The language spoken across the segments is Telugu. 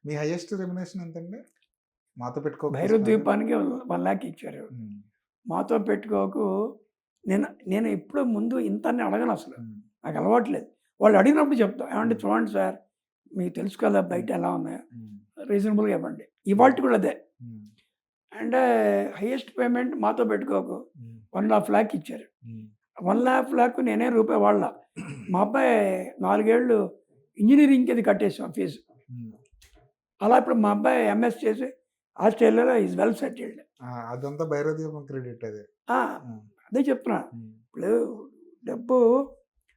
మీ హైయెస్ట్ రెమ్యునరేషన్ ఎంతండి? మాతో పెట్టుకోక భైరవ తీసుకున్నారా? ద్వీపానికి 1,00,000 ఇచ్చారు. హ్మ్. మాతో పెట్టుకోకు నేను నేను ఎప్పుడు ముందు ఇంత అని అడగను అసలు. హ్మ్. నాకు అలవాట్లేదు. వాళ్ళు అడిగినప్పుడు చెప్తా. ఏమంటే హ్మ్. చూడండి సార్, మీకు తెలుసు కదా బయట ఎలా ఉన్నాయో, హ్మ్. రీజనబుల్‌గా ఇవ్వండి. ఇవాల్టి కూడా అదే. హ్మ్. అంటే హైయెస్ట్ పేమెంట్ మాతో పెట్టుకోకు హ్మ్. 1,50,000 ఇచ్చారు. హ్మ్. 1,50,000 నేనే రూపాయి వాడలా. మా అబ్బాయి 4 ఏళ్ళు ఇంజినీరింగ్‌కి అది కట్టేసాం ఫీజు. హ్మ్. అలా ఇప్పుడు మా అబ్బాయి ఎంఎస్ చేసి ఆస్ట్రేలియాలో ఈజ్ వెల్ సెటిల్డ్. ఆ! అదంతా భైరవ దీపం క్రెడిట్ అది. ఆ! హ్మ్. అదే చెప్తున్నా. హ్మ్. ఇప్పుడు డబ్బు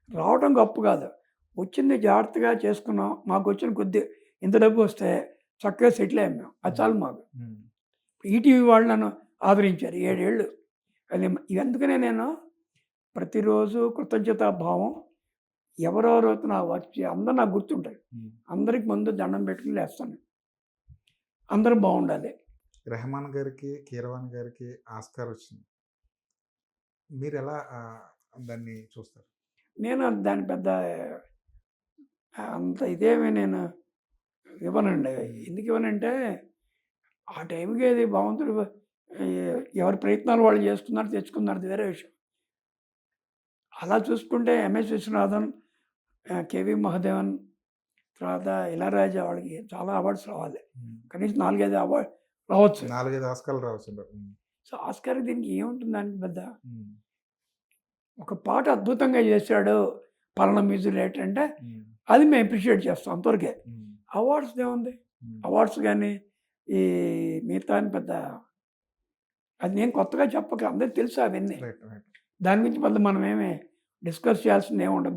రావటం గొప్ప కాదు. వచ్చింది జాగ్రత్తగా చేసుకున్నాం. మాకొచ్చిన కొద్ది ఇంత డబ్బు వస్తే చక్కగా సెటిల్ అయ్యాం మేము. అది చాలు మాకు. హ్మ్. ఈటీవీ వాళ్ళు నన్ను ఆదరించారు 7 ఏళ్ళు. అది అందుకనే నేను ప్రతిరోజు కృతజ్ఞతా భావం ఎవరెవరైతే నా వర్క్ అందరూ నాకు గుర్తుంటారు. హ్మ్. అందరికి ముందు దండం పెట్టుకొని లేస్తాను. అందరూ బాగుండాలి. రెహమాన్ గారికి, కీరవాణి గారికి ఆస్కార్ వచ్చింది. మీరెలా దాన్ని చూస్తారు? నేను దాని పెద్ద అంత ఇదేమి నేను ఇవ్వనండి. హ్మ్. ఎందుకు ఇవ్వనంటే ఆ టైంకి అది భగవంతుడు ఎవరి ప్రయత్నాలు వాళ్ళు చేసుకున్నారు, తెచ్చుకున్నారు అది వేరే విషయం. అలా చూసుకుంటే ఎంఎస్ విశ్వనాథన్, కేవి మహాదేవన్, తర్వాత ఇళయరాజా వాళ్ళకి చాలా అవార్డ్స్ రావాలి. హ్మ్. కనీసం 4, 5 అవార్డ్ రావచ్చు. 4, 5 ఆస్కార్‌లు రావచ్చుంటారు. హ్మ్. సో, ఆస్కార్ దీనికి ఏముంటుంది దానికి పెద్ద. హ్మ్. ఒక పాట అద్భుతంగా చేశాడు పలానా మ్యూజిక్ డైరెక్టర్ అంటే హ్మ్. అది మేము అప్రిషియేట్ చేస్తాం అంతవరకే. హ్మ్. అవార్డ్స్‌దేముంది? హ్మ్. అవార్డ్స్ గాని, ఈ మిగతాని పెద్ద అది నేను కొత్తగా చెప్పక అందరికి తెలుసు అవన్నీ. రైట్. రైట్. దాని గురించి పెద్ద మనమేమి డిస్కస్ చేయాల్సిందేముండదు.